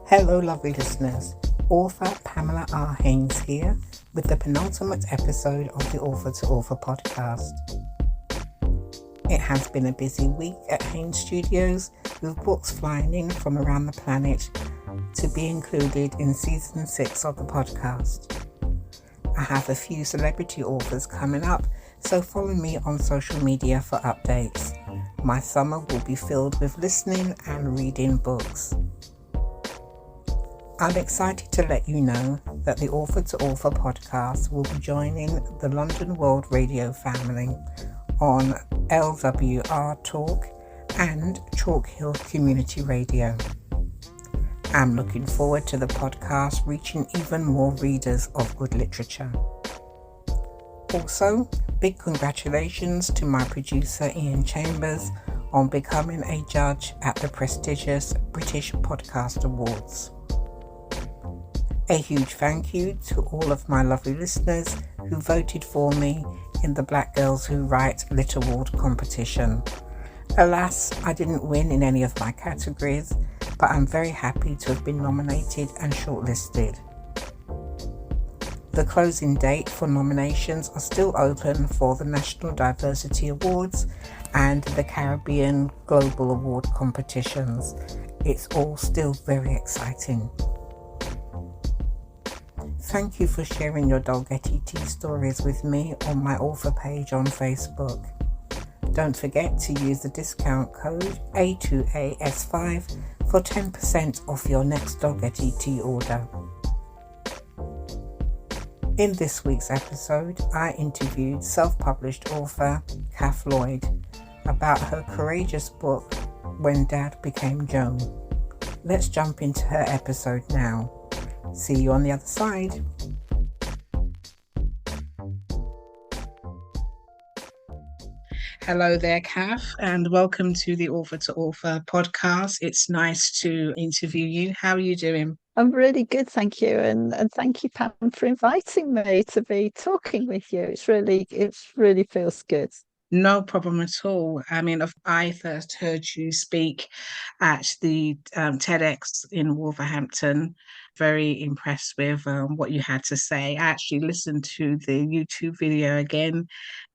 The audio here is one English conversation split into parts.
Hello lovely listeners, author Pamela R Haynes here with the penultimate episode of the Author to Author podcast. It has been a busy week at Haynes Studios with books flying in from around the planet to be included in season 6 of the podcast. I have a few celebrity authors coming up, so follow me on social media for updates. My summer will be filled with listening and reading books. I'm excited to let you know that the Author to Author podcast will be joining the London World Radio family on LWR Talk and Chalk Hill Community Radio. I'm looking forward to the podcast reaching even more readers of good literature. Also, big congratulations to my producer Ian Chambers on becoming a judge at the prestigious British Podcast Awards. A huge thank you to all of my lovely listeners who voted for me in the Black Girls Who Write Lit Award competition. Alas, I didn't win in any of my categories, but I'm very happy to have been nominated and shortlisted. The closing date for nominations are still open for the National Diversity Awards and the Caribbean Global Award competitions. It's all still very exciting. Thank you for sharing your Dolgetty tea stories with me on my author page on Facebook. Don't forget to use the discount code A2AS5 for 10% off your next Dolgetty tea order. In this week's episode, I interviewed self-published author Cath Lloyd about her courageous book, When Dad Became Joan. Let's jump into her episode now. See you on the other side. Hello there, Cath, and welcome to the Author to Author podcast. It's nice to interview you. How are you doing? I'm really good, thank you, and thank you, Pam, for inviting me to be talking with you. It really feels good. No problem at all. I mean, I first heard you speak at the TEDx in Wolverhampton. Very impressed with what you had to say. I actually listened to the YouTube video again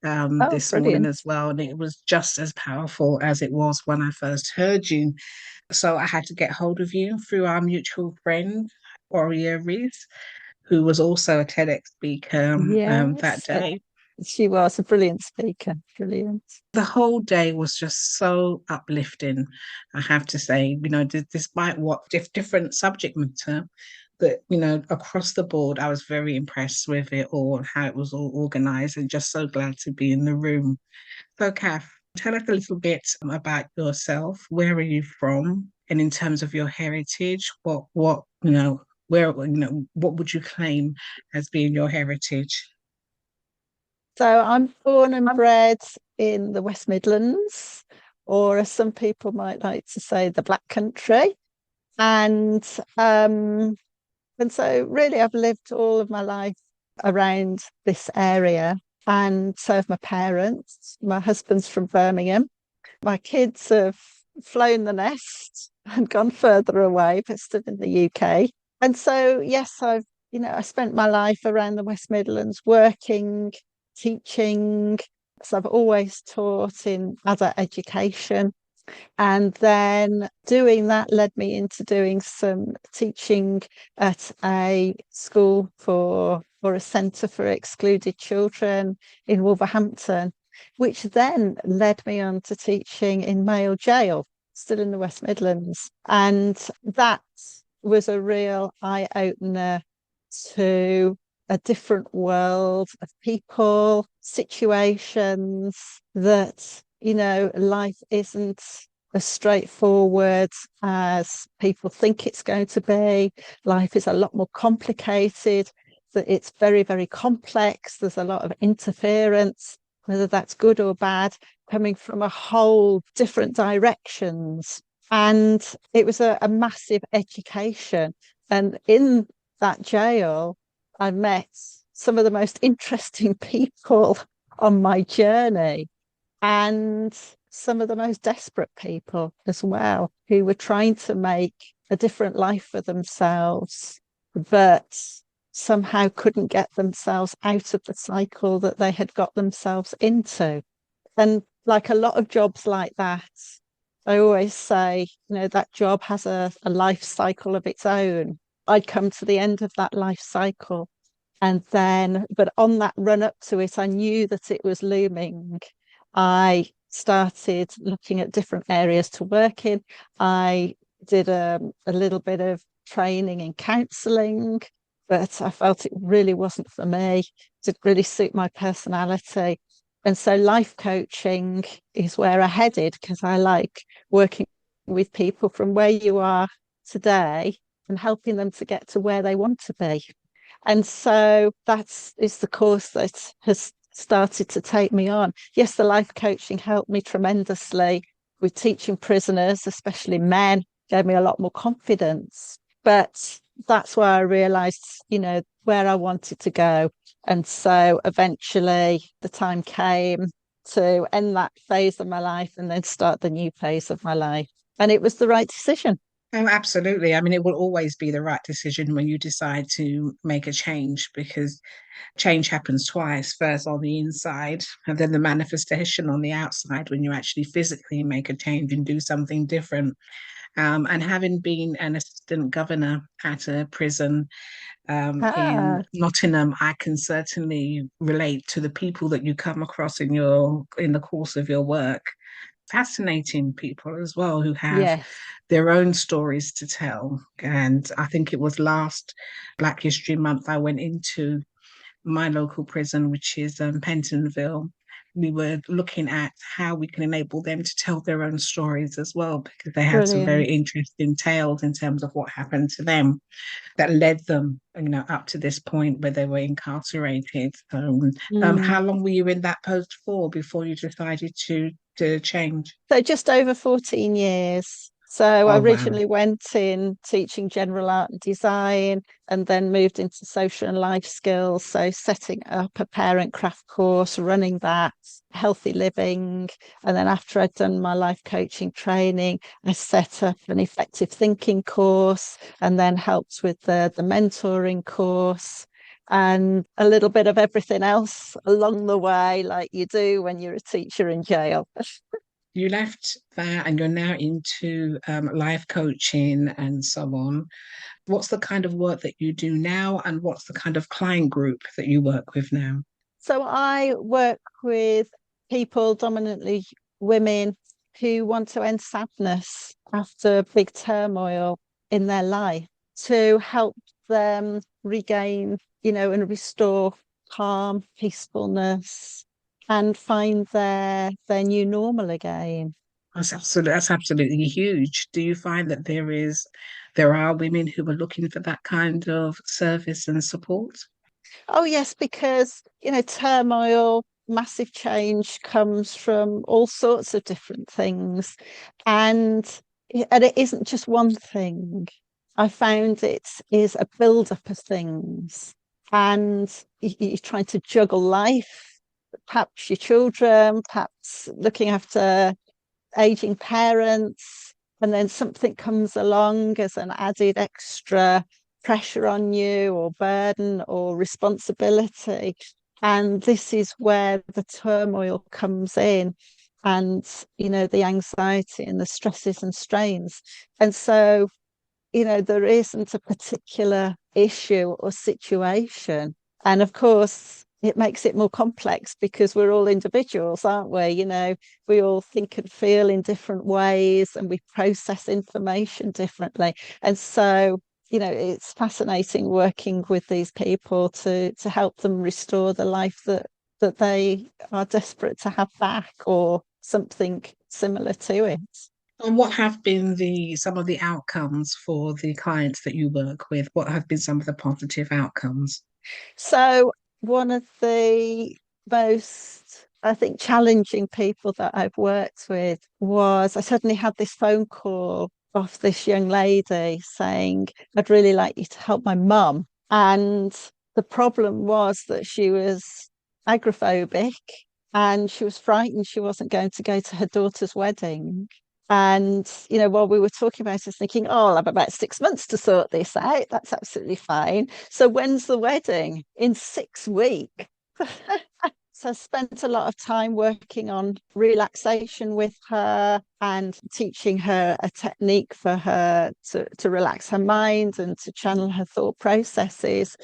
this morning Brilliant. as well, and it was just as powerful as it was when I first heard you. So I had to get hold of you through our mutual friend, Aurea Rees, who was also a TEDx speaker that Yes, day. she was a brilliant speaker. Brilliant. The whole day was just so uplifting, I have to say, despite what different subject matter, but, across the board, I was very impressed with it all, how it was all organized, and just so glad to be in the room. So, Cath, tell us a little bit about yourself. Where are you from? And in terms of your heritage, what what would you claim as being your heritage? So I'm born and bred in the West Midlands, or as some people might like to say, the Black Country. And so really I've lived all of my life around this area, and so have my parents. My husband's from Birmingham. My kids have flown the nest and gone further away, but still in the UK. And so, yes, I spent my life around the West Midlands working, teaching. So I've always taught in adult education. And then doing that led me into doing some teaching at a school or a centre for excluded children in Wolverhampton, which then led me on to teaching in Male Jail, still in the West Midlands. And that was a real eye-opener to a different world of people, situations, that life isn't as straightforward as people think it's going to be. Life is a lot more complicated, that it's very, very complex. There's a lot of interference, whether that's good or bad, coming from a whole different directions. And it was a massive education. And in that jail, I met some of the most interesting people on my journey. And some of the most desperate people as well, who were trying to make a different life for themselves, but somehow couldn't get themselves out of the cycle that they had got themselves into. And like a lot of jobs like that, I always say, that job has a life cycle of its own. I'd come to the end of that life cycle. And then, but on that run up to it, I knew that it was looming. I started looking at different areas to work in. I did a little bit of training in counselling, but I felt it really wasn't for me. It didn't really suit my personality. And so life coaching is where I headed, because I like working with people from where you are today and helping them to get to where they want to be. And so is the course that has started to take me on. Yes, the life coaching helped me tremendously with teaching prisoners, especially men, gave me a lot more confidence. But that's where I realized, where I wanted to go. And so eventually the time came to end that phase of my life and then start the new phase of my life. And it was the right decision. Oh, absolutely. I mean, it will always be the right decision when you decide to make a change, because change happens twice, first on the inside and then the manifestation on the outside when you actually physically make a change and do something different. And having been an assistant governor at a prison in Ah, Nottingham, I can certainly relate to the people that you come across in the course of your work. Fascinating people as well who have yes, their own stories to tell. And I think it was last Black History Month I went into my local prison, which is Pentonville. We were looking at how we can enable them to tell their own stories as well, because they had some very brilliant. interesting tales in terms of what happened to them that led them, up to this point where they were incarcerated. Mm. How long were you in that post for before you decided to change? So just over 14 years. So I Oh wow. originally went in teaching general art and design and then moved into social and life skills. So setting up a parent craft course, running that, healthy living. And then after I'd done my life coaching training, I set up an effective thinking course and then helped with the mentoring course and a little bit of everything else along the way, like you do when you're a teacher in jail. You left that and you're now into life coaching and so on. What's the kind of work that you do now, and what's the kind of client group that you work with now? So I work with people, dominantly women, who want to end sadness after big turmoil in their life, to help them regain, and restore calm, peacefulness, and find their new normal again. That's absolutely huge. Do you find that there are women who are looking for that kind of service and support? Oh, yes, because, turmoil, massive change comes from all sorts of different things. And, and it isn't just one thing. I found it is a build-up of things. And you're trying to juggle life, perhaps your children, perhaps looking after aging parents, and then something comes along as an added extra pressure on you or burden or responsibility. And this is where the turmoil comes in and, the anxiety and the stresses and strains. And so, there isn't a particular issue or situation. And of course, it makes it more complex because we're all individuals, aren't we? We all think and feel in different ways and we process information differently. And so, it's fascinating working with these people to help them restore the life that they are desperate to have back, or something similar to it. And what have been the some of the outcomes for the clients that you work with? What have been some of the positive outcomes? So one of the most, I think, challenging people that I've worked with was, I suddenly had this phone call off this young lady saying, I'd really like you to help my mum. And the problem was that she was agoraphobic and she was frightened she wasn't going to go to her daughter's wedding. And, while we were talking about it, I was thinking, oh, I'll have about 6 months to sort this out. That's absolutely fine. So when's the wedding? In 6 weeks. So I spent a lot of time working on relaxation with her and teaching her a technique for her to relax her mind and to channel her thought processes.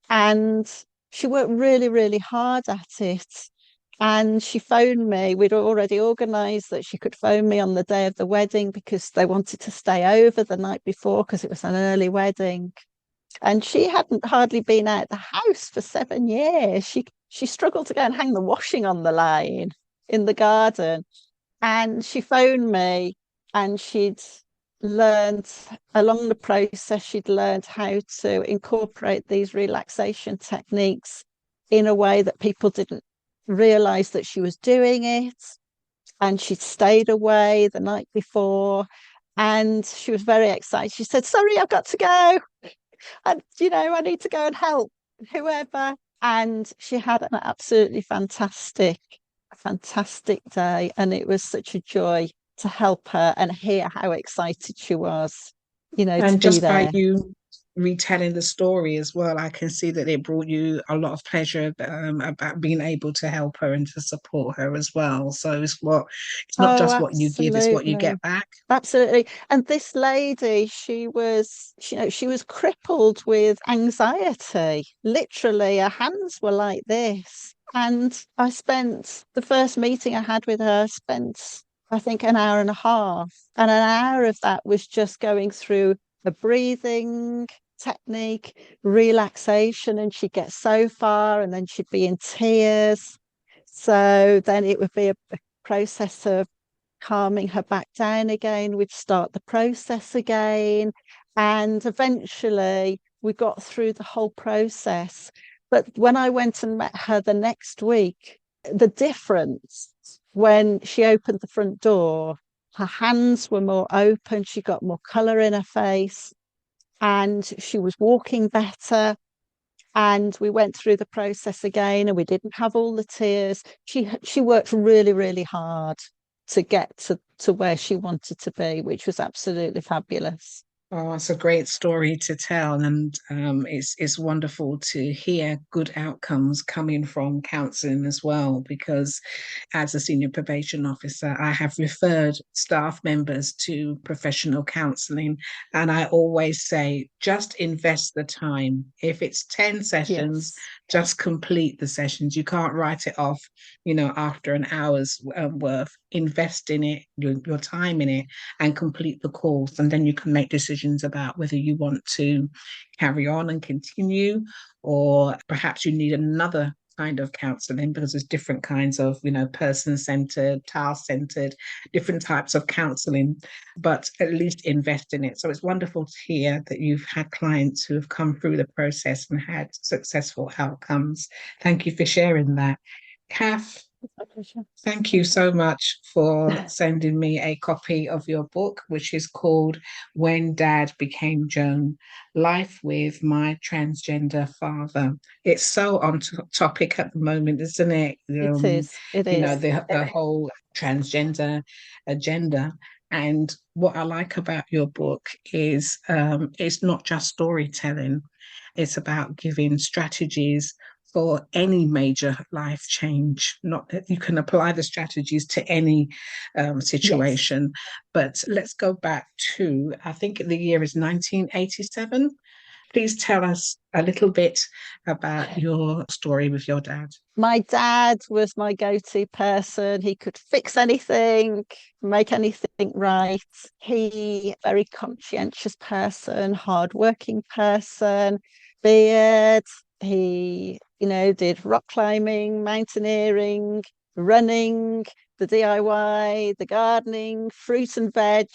And she worked really, really hard at it. And she phoned me. We'd already organised that she could phone me on the day of the wedding because they wanted to stay over the night before because it was an early wedding. And she hadn't hardly been out the house for 7 years. She struggled to go and hang the washing on the line in the garden. And she phoned me, and she'd learned along the process, she'd learned how to incorporate these relaxation techniques in a way that people didn't realize that she was doing it. And she'd stayed away the night before, and she was very excited. She said, sorry, I've got to go. And, I need to go and help whoever. And she had an absolutely fantastic day. And it was such a joy to help her and hear how excited she was, to And be just by there. you retelling the story as well, I can see that it brought you a lot of pleasure about being able to help her and to support her as well. So it's not Oh, just what you give, it's what you absolutely. get back. Absolutely. And this lady, she was crippled with anxiety. Literally, her hands were like this. And I spent the first meeting I had with her, spent, I think, an hour and a half. And an hour of that was just going through a breathing technique, relaxation, and she'd get so far and then she'd be in tears. So then it would be a process of calming her back down again. We'd start the process again. And eventually we got through the whole process. But when I went and met her the next week, the difference when she opened the front door, her hands were more open, she got more colour in her face, and she was walking better. And we went through the process again, and we didn't have all the tears. She worked really, really hard to get to where she wanted to be, which was absolutely fabulous. Oh, it's a great story to tell, and it's wonderful to hear good outcomes coming from counselling as well. Because as a senior probation officer, I have referred staff members to professional counselling, and I always say, just invest the time. If it's 10 sessions, Yes. just complete the sessions. You can't write it off, after an hour's worth. Invest in it, your time in it, and complete the course, and then you can make decisions about whether you want to carry on and continue, or perhaps you need another kind of counseling, because there's different kinds of person-centered, task-centered, different types of counseling, but at least invest in it. So it's wonderful to hear that you've had clients who have come through the process and had successful outcomes. Thank you for sharing that. Cath, thank you so much for sending me a copy of your book, which is called When Dad Became Joan, Life with My Transgender Father. It's so on topic at the moment, isn't it? It is. It is. The whole transgender agenda. And what I like about your book is it's not just storytelling, it's about giving strategies for any major life change. Not that you can apply the strategies to any Yes. situation, but let's go back to, I think the year is 1987. Please tell us a little bit about your story with your dad. My dad was my go-to person. He could fix anything, make anything right. He, very conscientious person, hardworking person, beard. He, did rock climbing, mountaineering, running, the DIY, the gardening, fruit and veg,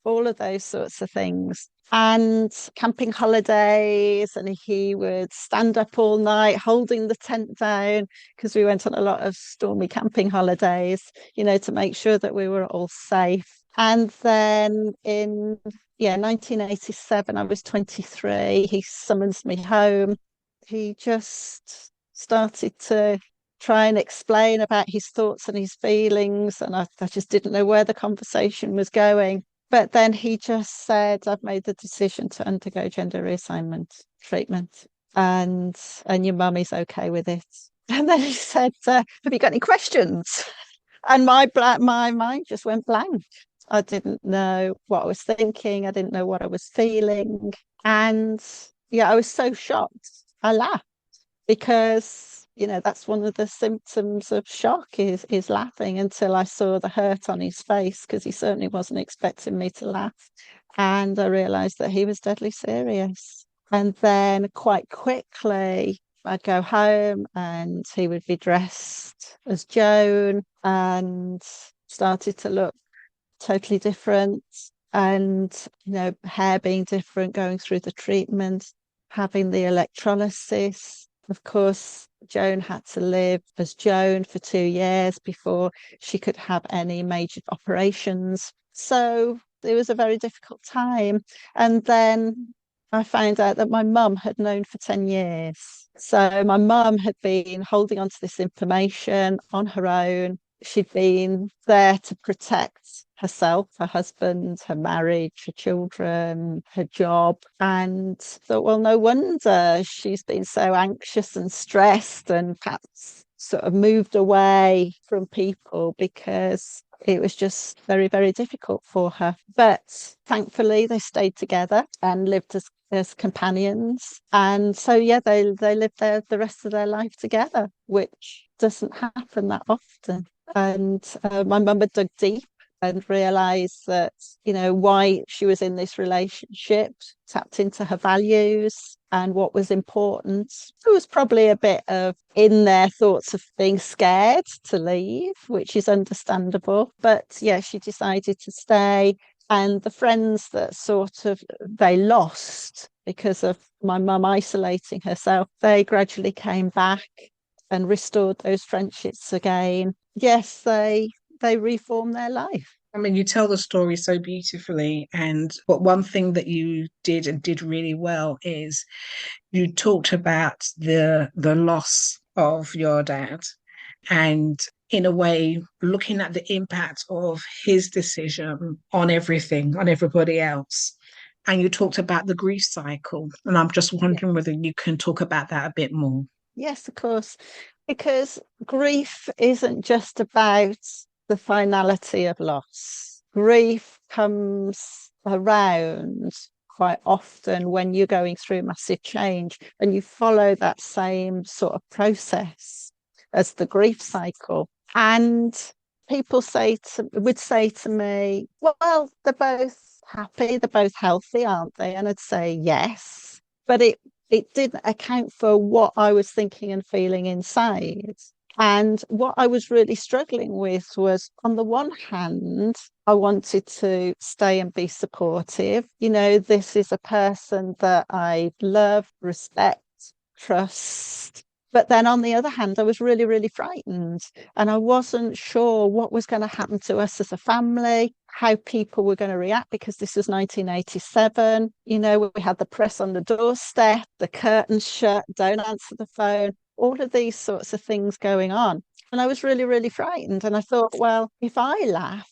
all of those sorts of things. And camping holidays, and he would stand up all night holding the tent down because we went on a lot of stormy camping holidays, to make sure that we were all safe. And then in 1987, I was 23. He summons me home. He just started to try and explain about his thoughts and his feelings. And I just didn't know where the conversation was going. But then he just said, I've made the decision to undergo gender reassignment treatment. And your mum is okay with it. And then he said, have you got any questions? And my mind just went blank. I didn't know what I was thinking. I didn't know what I was feeling. And yeah, I was so shocked. I laughed because, that's one of the symptoms of shock is laughing, until I saw the hurt on his face, because he certainly wasn't expecting me to laugh. And I realized that he was deadly serious. And then quite quickly, I'd go home and he would be dressed as Joan and started to look totally different. And, hair being different, going through the treatment, having the electrolysis. Of course, Joan had to live as Joan for 2 years before she could have any major operations. So it was a very difficult time. And then I found out that my mum had known for 10 years. So my mum had been holding on to this information on her own. She'd been there to protect herself, her husband, her marriage, her children, her job, and thought, well, no wonder she's been so anxious and stressed and perhaps sort of moved away from people, because it was just very, very difficult for her. But thankfully, they stayed together and lived as companions. And so, yeah, they lived the rest of their life together, which doesn't happen that often. And my mum had dug deep and realised that, why she was in this relationship, tapped into her values and what was important. There was probably a bit of in their thoughts of being scared to leave, which is understandable. But yeah, she decided to stay. And the friends that sort of they lost because of my mum isolating herself, they gradually came back and restored those friendships again. Yes, they reformed their life. I mean, you tell the story so beautifully. But one thing that you did and did really well is you talked about the loss of your dad, and in a way looking at the impact of his decision on everything, on everybody else. And you talked about the grief cycle. And I'm just wondering whether you can talk about that a bit more. Yes, of course. Because grief isn't just about the finality of loss. Grief comes around quite often when you're going through massive change, and you follow that same sort of process as the grief cycle. And people would say to me, well, they're both happy, they're both healthy, aren't they? And I'd say yes, but it didn't account for what I was thinking and feeling inside. And what I was really struggling with was, on the one hand, I wanted to stay and be supportive. This is a person that I love, respect, trust. But then on the other hand, I was really, really frightened, and I wasn't sure what was going to happen to us as a family, how people were going to react, because this was 1987. We had the press on the doorstep, the curtains shut, don't answer the phone, all of these sorts of things going on. And I was really, really frightened. And I thought, well, if I laughed,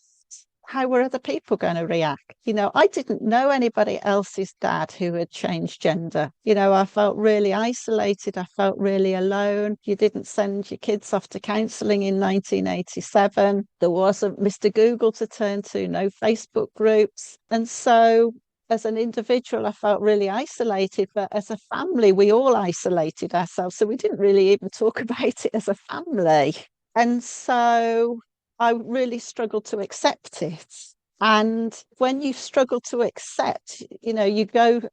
how were other people going to react? I didn't know anybody else's dad who had changed gender. I felt really isolated. I felt really alone. You didn't send your kids off to counselling in 1987. There wasn't Mr. Google to turn to, no Facebook groups. And so as an individual, I felt really isolated, but as a family, we all isolated ourselves. So we didn't really even talk about it as a family. And so I really struggled to accept it. And when you struggle to accept, you're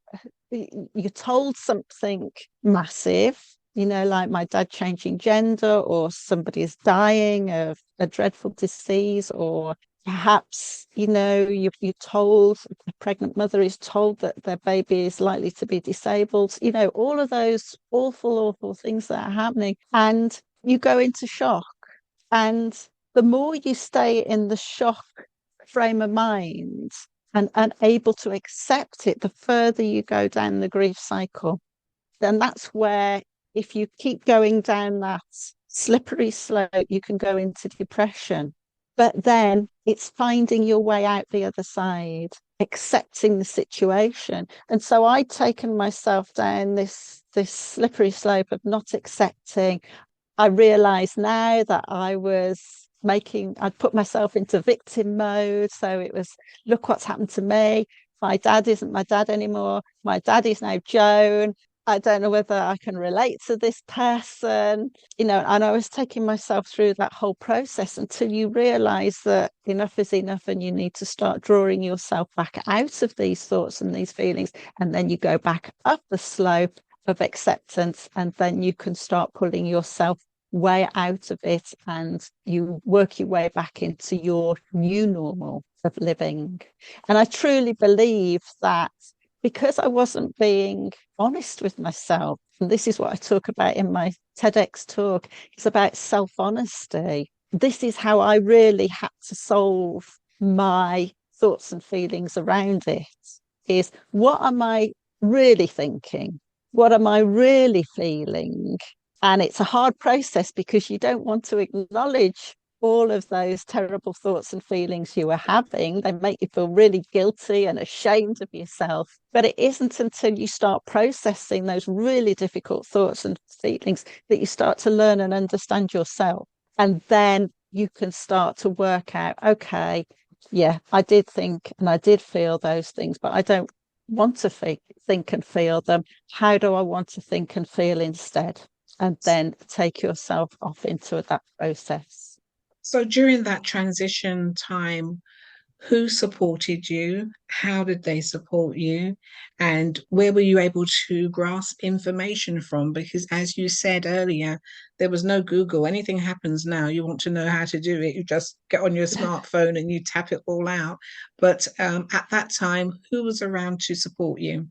told something massive, like my dad changing gender, or somebody is dying of a dreadful disease, or perhaps, you're told, a pregnant mother is told that their baby is likely to be disabled, all of those awful, awful things that are happening. And you go into shock. And the more you stay in the shock frame of mind and unable to accept it, the further you go down the grief cycle. Then that's where, if you keep going down that slippery slope. You can go into depression, but then it's finding your way out the other side, accepting the situation. And so I'd taken myself down this slippery slope of not accepting. I realize now that I'd put myself into victim mode. So it was, look what's happened to me. My dad isn't my dad anymore. My dad is now Joan. I don't know whether I can relate to this person, and I was taking myself through that whole process until you realize that enough is enough and you need to start drawing yourself back out of these thoughts and these feelings. And then you go back up the slope of acceptance, and then you can start pulling yourself way out of it and you work your way back into your new normal of living. And I truly believe that because I wasn't being honest with myself, and this is what I talk about in my TEDx talk, it's about self-honesty. This is how I really had to solve my thoughts and feelings around it, is what am I really thinking? What am I really feeling? And it's a hard process because you don't want to acknowledge all of those terrible thoughts and feelings you were having. They make you feel really guilty and ashamed of yourself. But it isn't until you start processing those really difficult thoughts and feelings that you start to learn and understand yourself. And then you can start to work out, okay, yeah, I did think and I did feel those things, but I don't want to think and feel them. How do I want to think and feel instead? And then take yourself off into that process. So during that transition time, who supported you? How did they support you? And where were you able to grasp information from? Because as you said earlier, there was no Google. Anything happens now, you want to know how to do it. You just get on your smartphone and you tap it all out. But at that time, who was around to support you?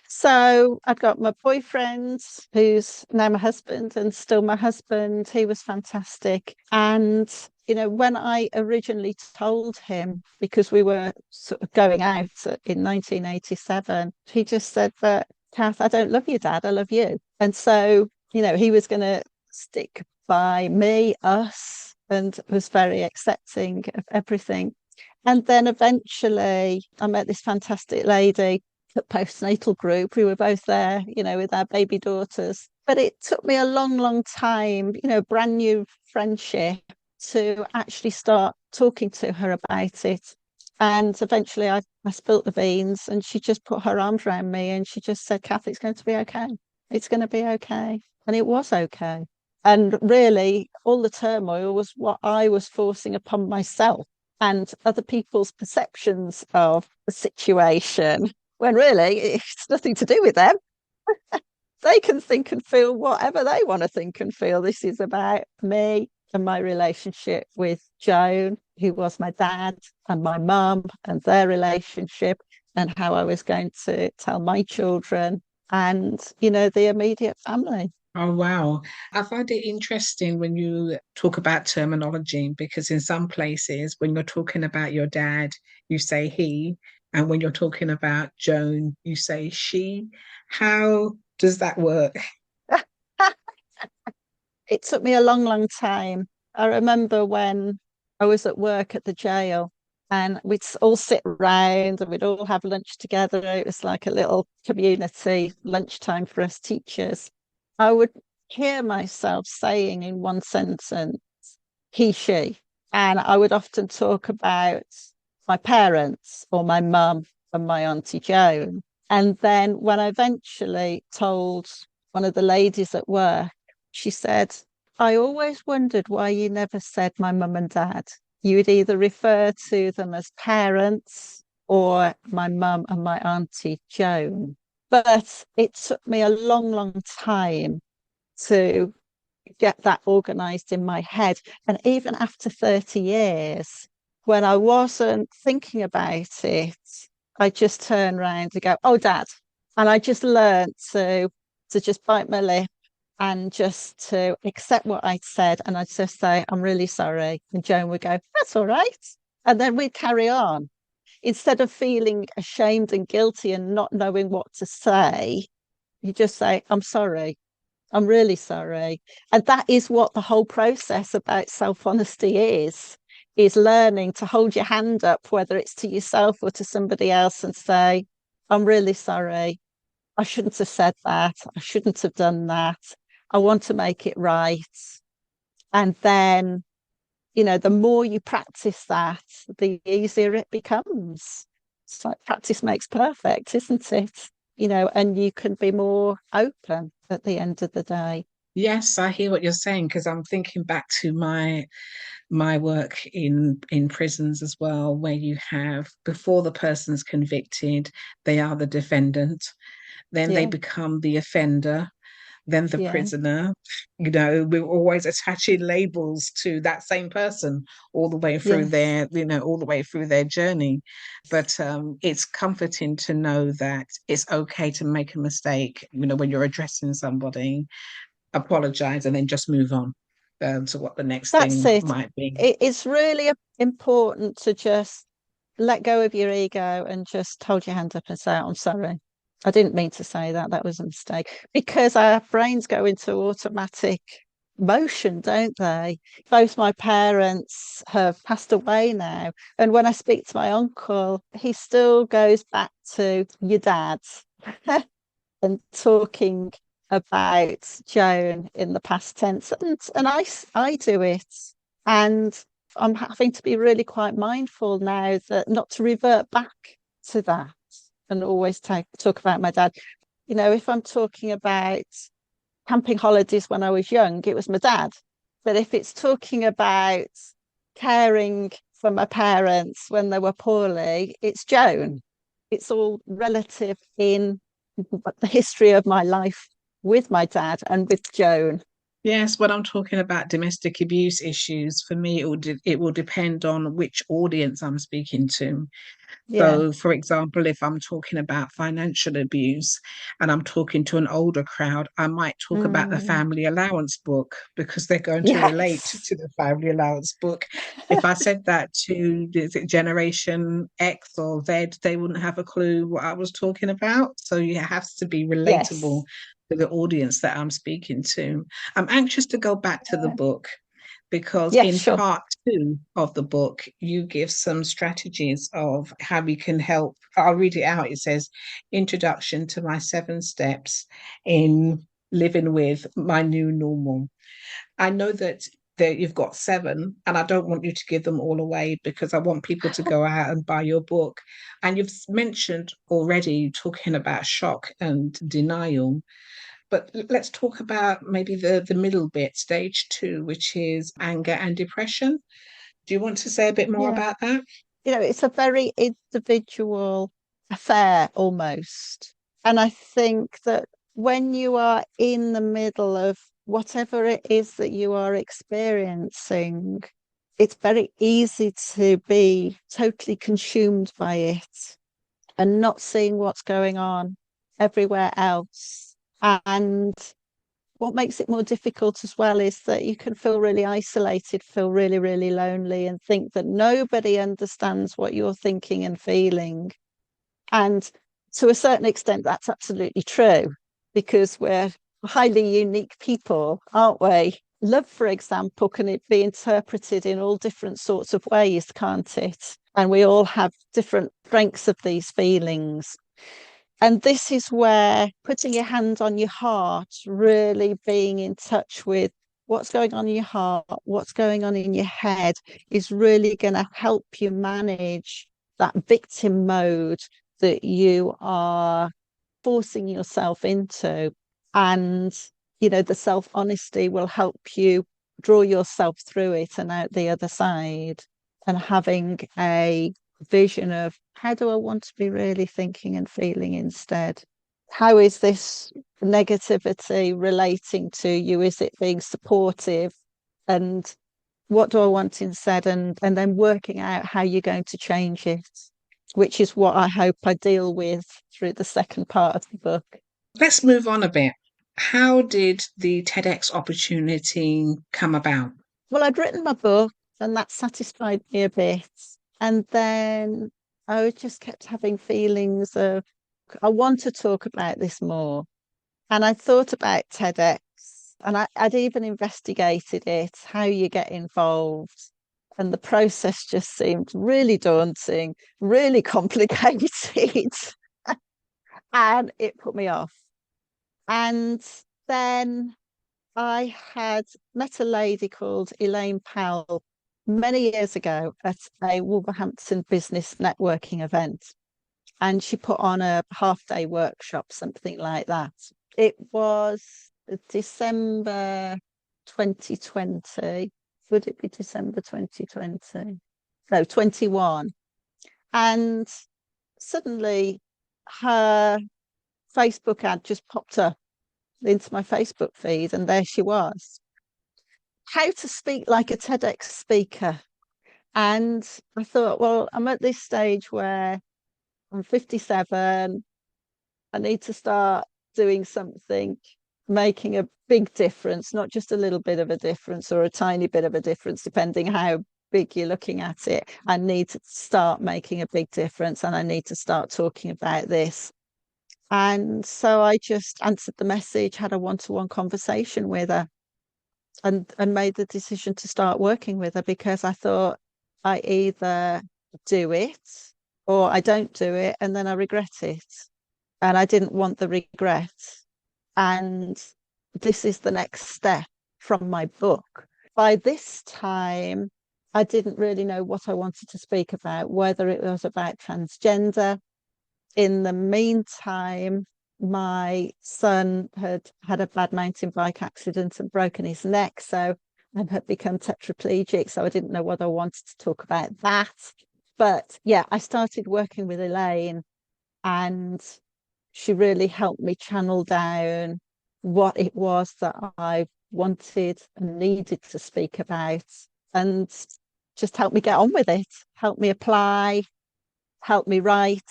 So I'd got my boyfriend, who's now my husband and still my husband. He was fantastic. And, when I originally told him, because we were sort of going out in 1987, he just said that, Cath, I don't love you, Dad, I love you. And so, he was going to stick by me, us, and was very accepting of everything. And then eventually I met this fantastic lady at postnatal group. We were both there, with our baby daughters. But it took me a long, long time, brand new friendship to actually start talking to her about it. And eventually I spilt the beans and she just put her arms around me and she just said, Cath, it's going to be okay. It's going to be okay. And it was okay. And really, all the turmoil was what I was forcing upon myself and other people's perceptions of the situation, when really it's nothing to do with them. They can think and feel whatever they want to think and feel. This is about me and my relationship with Joan, who was my dad, and my mum and their relationship, and how I was going to tell my children and, the immediate family. Oh, wow. I find it interesting when you talk about terminology because in some places, when you're talking about your dad, you say he, and when you're talking about Joan, you say she. How does that work? It took me a long, long time. I remember when I was at work at the jail and we'd all sit around and we'd all have lunch together. It was like a little community lunchtime for us teachers. I would hear myself saying in one sentence, he, she. And I would often talk about my parents or my mum and my Auntie Joan. And then when I eventually told one of the ladies at work, she said, I always wondered why you never said my mum and dad. You would either refer to them as parents or my mum and my Auntie Joan. But it took me a long, long time to get that organized in my head. And even after 30 years, when I wasn't thinking about it, I just turn around and go, oh, Dad. And I just learned to just bite my lip and just to accept what I'd said. And I'd just say, I'm really sorry. And Joan would go, that's all right. And then we'd carry on. Instead of feeling ashamed and guilty and not knowing what to say, you just say, I'm sorry. I'm really sorry. And that is what the whole process about self-honesty is learning to hold your hand up, whether it's to yourself or to somebody else, and say, I'm really sorry. I shouldn't have said that. I shouldn't have done that. I want to make it right. And then, the more you practice that, the easier it becomes. It's like practice makes perfect, isn't it? And you can be more open at the end of the day. Yes, I hear what you're saying because I'm thinking back to my work in prisons as well, where you have before the person's convicted, they are the defendant, then they Yeah, become the offender, then the yeah, prisoner. We're always attaching labels to that same person all the way through yes. all the way through their journey. But it's comforting to know that it's okay to make a mistake, when you're addressing somebody, apologize and then just move on to what the next That's thing it. might be. It's really important to just let go of your ego and just hold your hand up and say, I'm sorry. I didn't mean to say that. That was a mistake. Because our brains go into automatic motion, don't they? Both my parents have passed away now. And when I speak to my uncle, he still goes back to your dad and talking about Joan in the past tense. And I do it. And I'm having to be really quite mindful now that not to revert back to that and always talk about my dad. If I'm talking about camping holidays when I was young, it was my dad. But if it's talking about caring for my parents when they were poorly, it's Joan. It's all relative in the history of my life with my dad and with Joan. Yes, when I'm talking about domestic abuse issues, for me, it will depend on which audience I'm speaking to. Yeah. So, for example, if I'm talking about financial abuse and I'm talking to an older crowd, I might talk about the Mm, family allowance book because they're going to relate yes. to the family allowance book. If I said that to is it Generation X or Z, they wouldn't have a clue what I was talking about. So it has to be relatable Yes. to the audience that I'm speaking to. I'm anxious to go back to the book because Yeah, in sure. part two of the book, you give some strategies of how we can help. I'll read it out. It says, Introduction to my 7 steps in living with my new normal. I know that you've got 7, and I don't want you to give them all away because I want people to go out and buy your book. And you've mentioned already talking about shock and denial. But let's talk about maybe the middle bit, stage 2, which is anger and depression. Do you want to say a bit more Yeah. about that? It's a very individual affair almost. And I think that when you are in the middle of whatever it is that you are experiencing, it's very easy to be totally consumed by it and not seeing what's going on everywhere else. And what makes it more difficult as well is that you can feel really isolated, feel really, really lonely, and think that nobody understands what you're thinking and feeling. And to a certain extent, that's absolutely true because we're highly unique people, aren't we? Love, for example, can it be interpreted in all different sorts of ways, can't it? And we all have different strengths of these feelings. And this is where putting your hand on your heart, really being in touch with what's going on in your heart, what's going on in your head, is really going to help you manage that victim mode that you are forcing yourself into. And, the self honesty will help you draw yourself through it and out the other side. And having a vision of how do I want to be really thinking and feeling instead? How is this negativity relating to you? Is it being supportive? And what do I want instead? And then working out how you're going to change it, which is what I hope I deal with through the second part of the book. Let's move on a bit. How did the TEDx opportunity come about? Well, I'd written my book and that satisfied me a bit. And then I just kept having feelings of, I want to talk about this more. And I thought about TEDx And I'd even investigated it, how you get involved. And the process just seemed really daunting, really complicated. And it put me off. And then I had met a lady called Elaine Powell many years ago at a Wolverhampton business networking event. And she put on a half-day workshop, something like that. It was December 2020. Would it be December 2020? No, 21. And suddenly her Facebook ad just popped up into my Facebook feed, and there she was. How to speak like a TEDx speaker. And I thought, well, I'm at this stage where I'm 57. I need to start doing something, making a big difference, not just a little bit of a difference or a tiny bit of a difference, depending how big you're looking at it. I need to start making a big difference, and I need to start talking about this. And so I just answered the message, had a one-to-one conversation with her, and made the decision to start working with her, because I thought I either do it or I don't do it, and then I regret it. And I didn't want the regret. And this is the next step from my book. By this time, I didn't really know what I wanted to speak about, whether it was about transgender. In the meantime, my son had had a bad mountain bike accident and broken his neck, and had become tetraplegic. So I didn't know whether I wanted to talk about that. But yeah, I started working with Elaine, and she really helped me channel down what it was that I wanted and needed to speak about, and just help me get on with it, help me apply, help me write,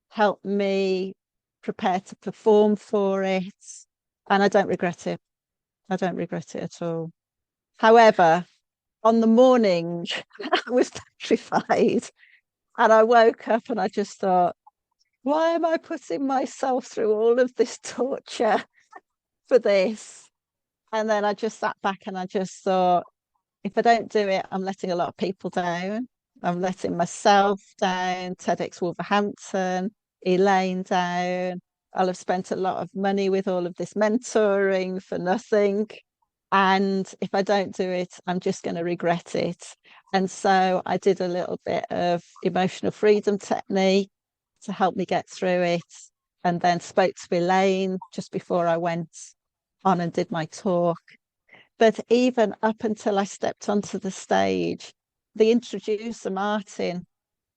help me prepare to perform for it. And I don't regret it. I don't regret it at all. However, on the morning, I was petrified. And I woke up and I just thought, why am I putting myself through all of this torture for this? And then I just sat back and I just thought, if I don't do it, I'm letting a lot of people down. I'm letting myself down, TEDx Wolverhampton, Elaine down. I'll have spent a lot of money with all of this mentoring for nothing. And if I don't do it, I'm just going to regret it. And so I did a little bit of emotional freedom technique to help me get through it. And then spoke to Elaine just before I went on and did my talk. But even up until I stepped onto the stage, the introducer, Martin,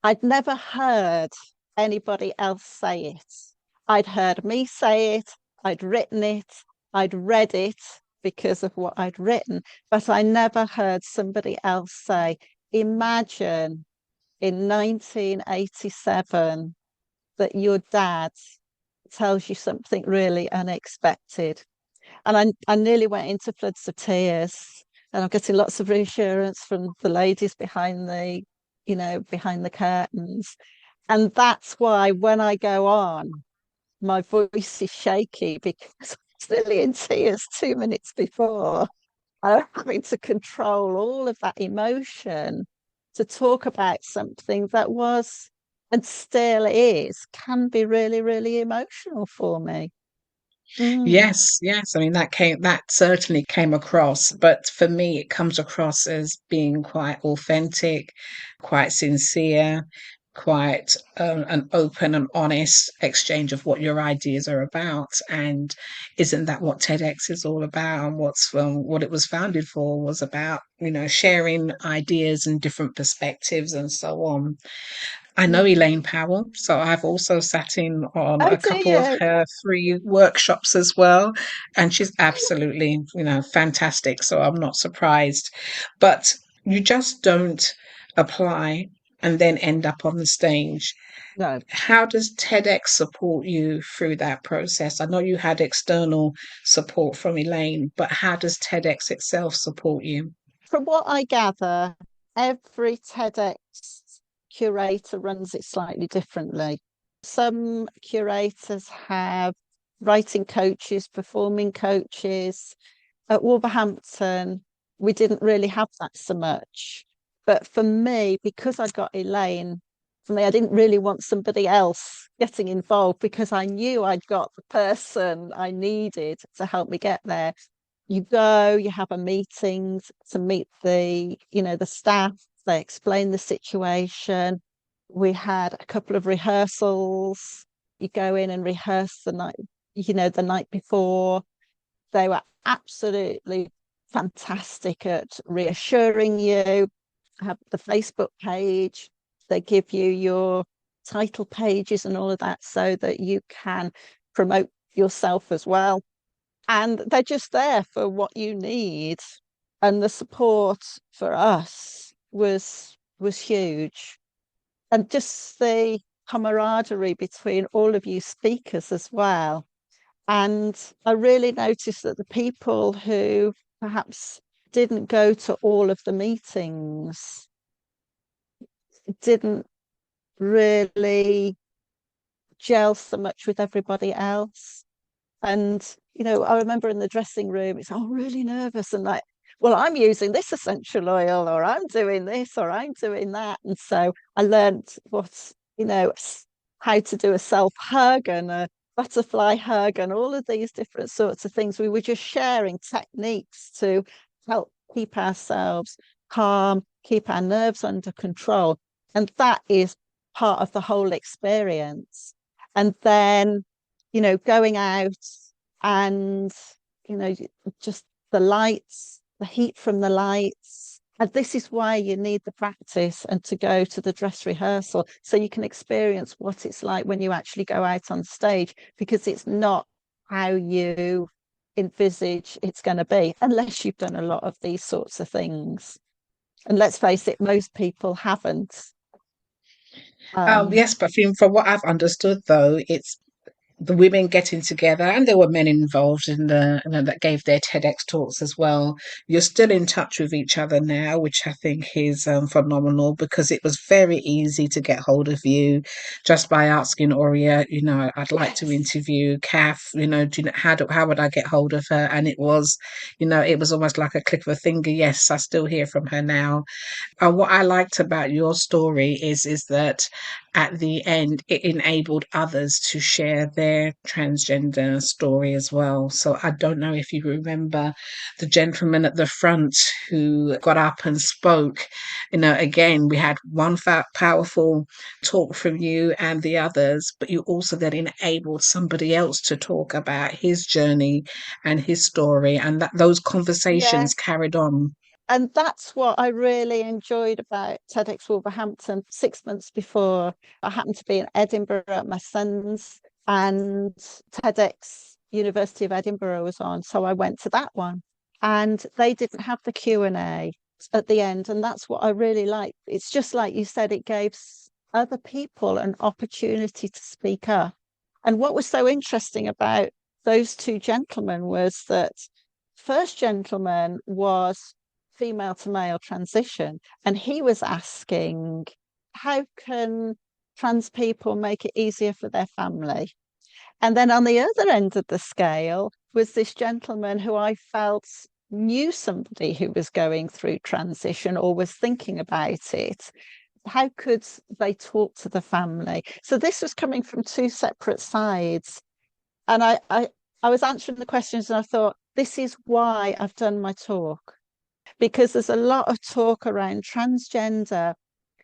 I'd never heard anybody else say it. I'd heard me say it, I'd written it, I'd read it because of what I'd written, but I never heard somebody else say, imagine in 1987 that your dad tells you something really unexpected. And I nearly went into floods of tears. And I'm getting lots of reassurance from the ladies behind behind the curtains. And that's why when I go on, my voice is shaky, because I was nearly in tears 2 minutes before. I'm having to control all of that emotion to talk about something that was, and still is, can be really, really emotional for me. Mm. Yes, yes. I mean, that certainly came across, but for me, it comes across as being quite authentic, quite sincere, quite an open and honest exchange of what your ideas are about. And isn't that what TEDx is all about? And what it was founded for was about, sharing ideas and different perspectives and so on. I know Elaine Powell, so I've also sat in on Oh a couple of dear. her free workshops as well, and she's absolutely, fantastic. So I'm not surprised, but you just don't apply and then end up on the stage. No. How does TEDx support you through that process? I know you had external support from Elaine, but how does TEDx itself support you? From what I gather, every TEDx curator runs it slightly differently. Some curators have writing coaches, performing coaches. at Wolverhampton, we didn't really have that so much. But for me, because I got Elaine, for me, I didn't really want somebody else getting involved because I knew I'd got the person I needed to help me get there. You go, you have a meeting to meet the staff, they explain the situation. We had a couple of rehearsals. You go in and rehearse the night before. They were absolutely fantastic at reassuring you. Have the Facebook page. They give you your title pages and all of that so that you can promote yourself as well. And they're just there for what you need. And the support for us was huge. And just the camaraderie between all of you speakers as well. And I really noticed that the people who perhaps didn't go to all of the meetings didn't really gel so much with everybody else. And, I remember in the dressing room, it's all really nervous and like, well, I'm using this essential oil, or I'm doing this, or I'm doing that. And so I learned how to do a self hug and a butterfly hug and all of these different sorts of things. We were just sharing techniques to help keep ourselves calm, keep our nerves under control. And that is part of the whole experience. And then, going out and, just the lights, the heat from the lights. And this is why you need the practice and to go to the dress rehearsal so you can experience what it's like when you actually go out on stage, because it's not how you envisage it's going to be unless you've done a lot of these sorts of things. And let's face it, most people haven't. Yes, but from what I've understood, though, it's the women getting together, and there were men involved in that gave their TEDx talks as well. You're still in touch with each other now, which I think is phenomenal, because it was very easy to get hold of you just by asking Aurea, I'd like to Yes. interview Cath, how would I get hold of her? And it was almost like a click of a finger. Yes, I still hear from her now. And what I liked about your story is that at the end, it enabled others to share their transgender story as well. So I don't know if you remember the gentleman at the front who got up and spoke. Again, we had one powerful talk from you and the others, but you also then enabled somebody else to talk about his journey and his story, and that those conversations Yes. carried on. And that's what I really enjoyed about TEDx Wolverhampton. 6 months before, I happened to be in Edinburgh at my son's, and TEDx University of Edinburgh was on, so I went to that one. And they didn't have the Q&A at the end, and that's what I really liked. It's just like you said, it gave other people an opportunity to speak up. And what was so interesting about those two gentlemen was that first gentleman was female to male transition, and he was asking, how can trans people make it easier for their family? And then on the other end of the scale was this gentleman who I felt knew somebody who was going through transition or was thinking about it. How could they talk to the family? So this was coming from two separate sides. And I was answering the questions and I thought, this is why I've done my talk, because there's a lot of talk around transgender,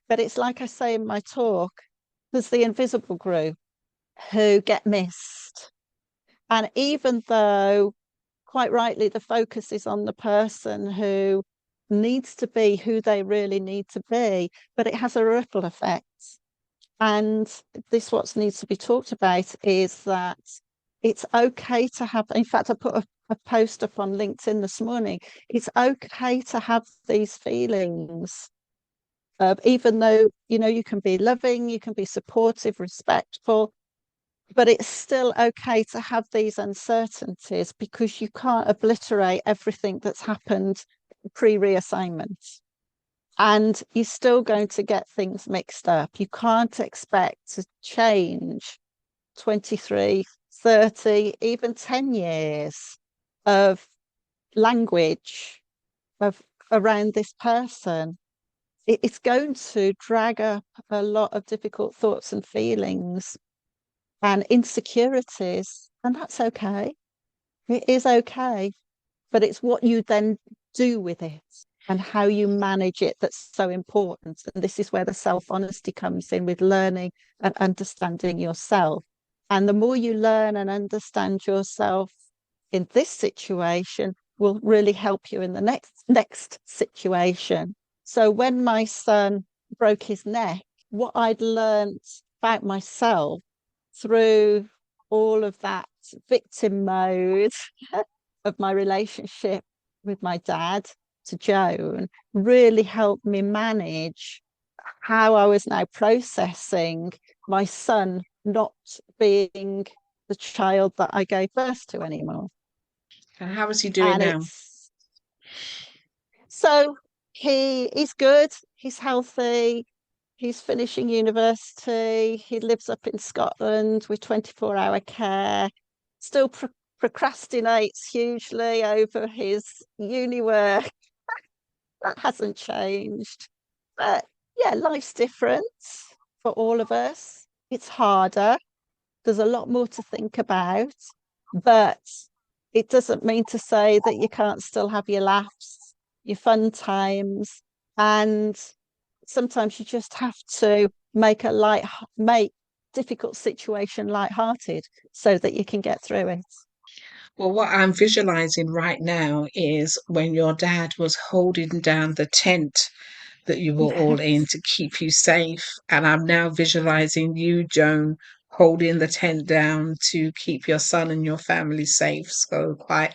but it's like I say in my talk, there's the invisible group who get missed. And even though, quite rightly, the focus is on the person who needs to be who they really need to be, but it has a ripple effect. And this what needs to be talked about is that it's okay to have, in fact, I put a post up on LinkedIn this morning. It's okay to have these feelings, even though, you can be loving, you can be supportive, respectful, but it's still okay to have these uncertainties because you can't obliterate everything that's happened pre-reassignment. And you're still going to get things mixed up. You can't expect to change 23, 30, even 10 years of language of around this person, it's going to drag up a lot of difficult thoughts and feelings and insecurities, and that's okay. It is okay, but it's what you then do with it and how you manage it that's so important. And this is where the self-honesty comes in, with learning and understanding yourself. And the more you learn and understand yourself in this situation, will really help you in the next situation. So when my son broke his neck, what I'd learned about myself through all of that victim mode of my relationship with my dad to Joan really helped me manage how I was now processing my son not being the child that I gave birth to anymore. And how is he doing And now? it's so he's good, he's healthy, he's finishing university, he lives up in Scotland with 24-hour care, still procrastinates hugely over his uni work. That hasn't changed. But yeah, life's different for all of us. It's harder. There's a lot more to think about, but it doesn't mean to say that you can't still have your laughs, your fun times, and sometimes you just have to make difficult situation light-hearted so that you can get through it. Well, what I'm visualizing right now is when your dad was holding down the tent that you were all in Yes. to keep you safe. And I'm now visualizing you, Joan, holding the tent down to keep your son and your family safe. So, quite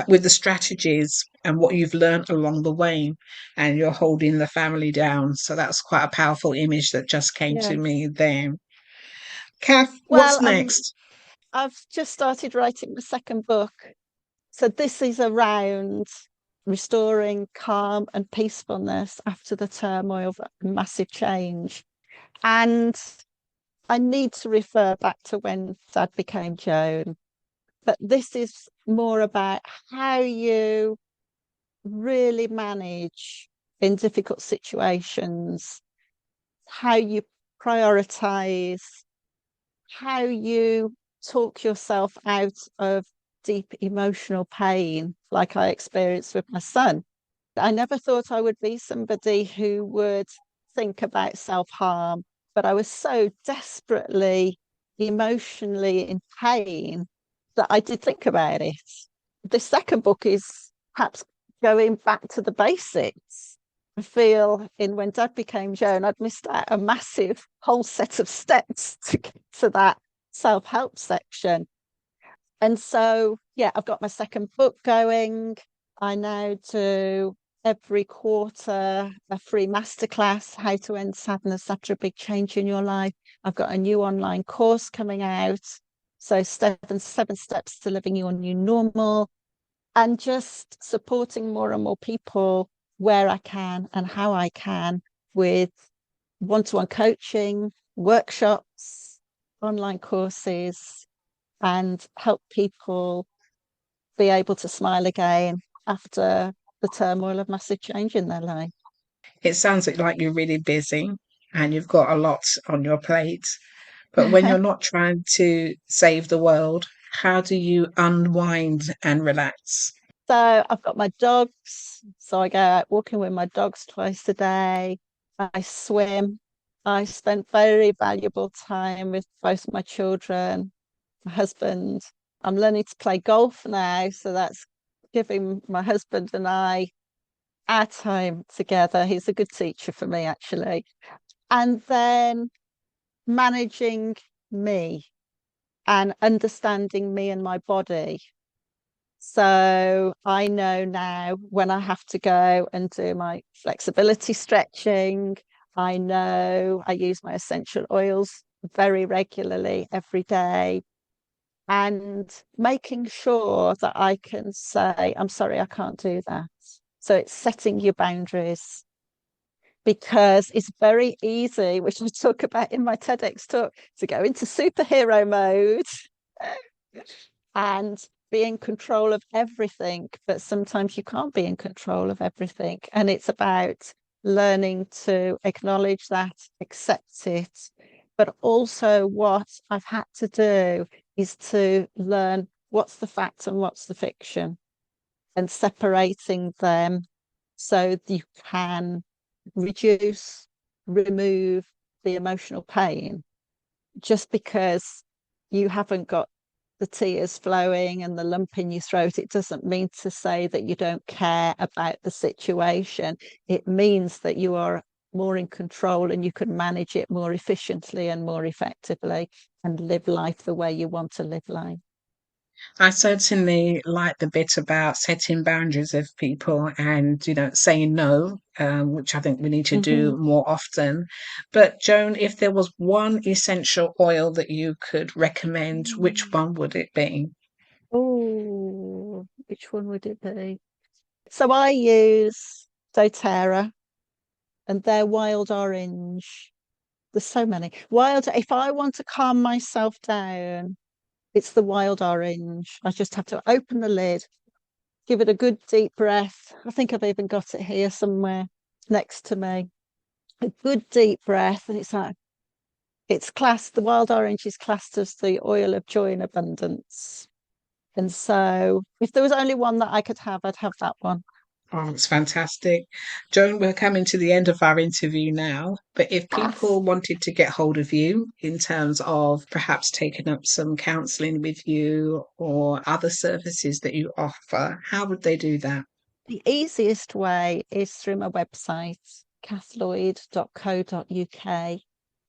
with the strategies and what you've learned along the way, and you're holding the family down. So, that's quite a powerful image that just came to Yes. me there. Kath, what's Well, next? I've just started writing the second book. So this is around restoring calm and peacefulness after the turmoil of massive change. And I need to refer back to when Dad became Joan. But this is more about how you really manage in difficult situations, how you prioritize, how you talk yourself out of deep emotional pain, like I experienced with my son. I never thought I would be somebody who would think about self harm, but I was so desperately emotionally in pain that I did think about it. The second book is perhaps going back to the basics. I feel in When Dad Became Joan, I'd missed out a massive whole set of steps to get to that self-help section. And so, yeah, I've got my second book going. I now do every quarter a free masterclass, How to End Sadness After a Big Change in Your Life. I've got a new online course coming out. So seven steps to living your new normal, and just supporting more and more people where I can and how I can with one-to-one coaching, workshops, online courses, and help people be able to smile again after the turmoil of massive change in their life. It sounds like you're really busy and you've got a lot on your plate. But when you're not trying to save the world, how do you unwind and relax? So I've got my dogs. So I go out walking with my dogs twice a day. I swim. I spend very valuable time with both my children, my husband. I'm learning to play golf now. So that's giving my husband and I our time together. He's a good teacher for me, actually. And then managing me and understanding me and my body. So I know now when I have to go and do my flexibility stretching. I know I use my essential oils very regularly every day, and making sure that I can say, I'm sorry, I can't do that. So it's setting your boundaries, because it's very easy, which I talk about in my TEDx talk, to go into superhero mode and be in control of everything, but sometimes you can't be in control of everything. And it's about learning to acknowledge that, accept it. But also, what I've had to do is to learn what's the fact and what's the fiction, and separating them so that you can remove the emotional pain. Just because you haven't got the tears flowing and the lump in your throat, it doesn't mean to say that you don't care about the situation. It means that you are more in control and you can manage it more efficiently and more effectively and live life the way you want to live life. I certainly like the bit about setting boundaries of people and, saying no, which I think we need to do more often. But Joan, if there was one essential oil that you could recommend, which one would it be? Oh, which one would it be? So I use doTERRA and their wild orange. There's so many. If I want to calm myself down, it's the wild orange. I just have to open the lid, give it a good deep breath. I think I've even got it here somewhere next to me. A good deep breath, and the wild orange is classed as the oil of joy and abundance. And so if there was only one that I could have, I'd have that one. Oh, it's fantastic. Joan, we're coming to the end of our interview now, but if people wanted to get hold of you in terms of perhaps taking up some counselling with you or other services that you offer, how would they do that? The easiest way is through my website, cathloyd.co.uk.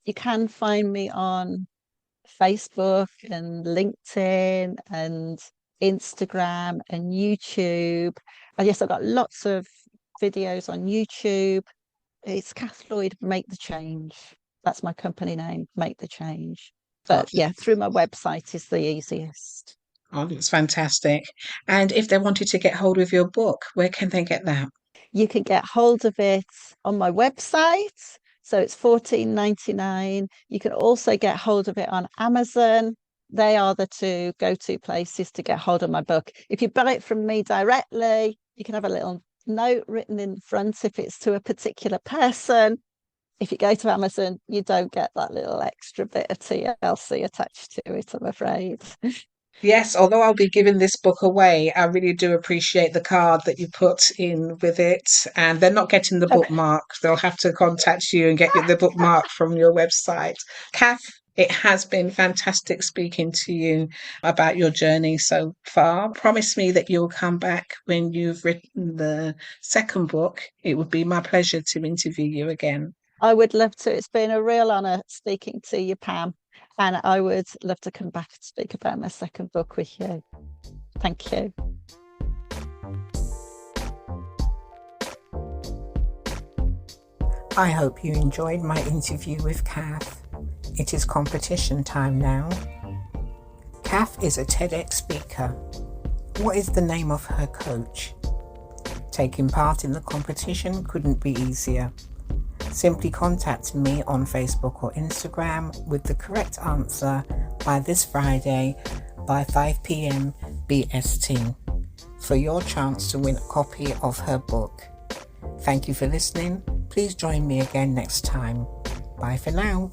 You can find me on Facebook and LinkedIn and Instagram and YouTube. And yes, I've got lots of videos on YouTube. It's Cath Lloyd Make the Change. That's my company name, Make the Change. But yeah, through my website is the easiest. Oh, that's fantastic. And if they wanted to get hold of your book, where can they get that? You can get hold of it on my website. So it's $14.99. You can also get hold of it on Amazon. They are the two go-to places to get hold of my book. If you buy it from me directly, you can have a little note written in front if it's to a particular person. If you go to Amazon, you don't get that little extra bit of TLC attached to it, I'm afraid. Yes, although I'll be giving this book away, I really do appreciate the card that you put in with it. And they're not getting the bookmark. They'll have to contact you and get the bookmark from your website. Cath, it has been fantastic speaking to you about your journey so far. Promise me that you'll come back when you've written the second book. It would be my pleasure to interview you again. I would love to. It's been a real honour speaking to you, Pam. And I would love to come back and speak about my second book with you. Thank you. I hope you enjoyed my interview with Cath. It is competition time now. Cath is a TEDx speaker. What is the name of her coach? Taking part in the competition couldn't be easier. Simply contact me on Facebook or Instagram with the correct answer by this Friday by 5 p.m. BST for your chance to win a copy of her book. Thank you for listening. Please join me again next time. Bye for now.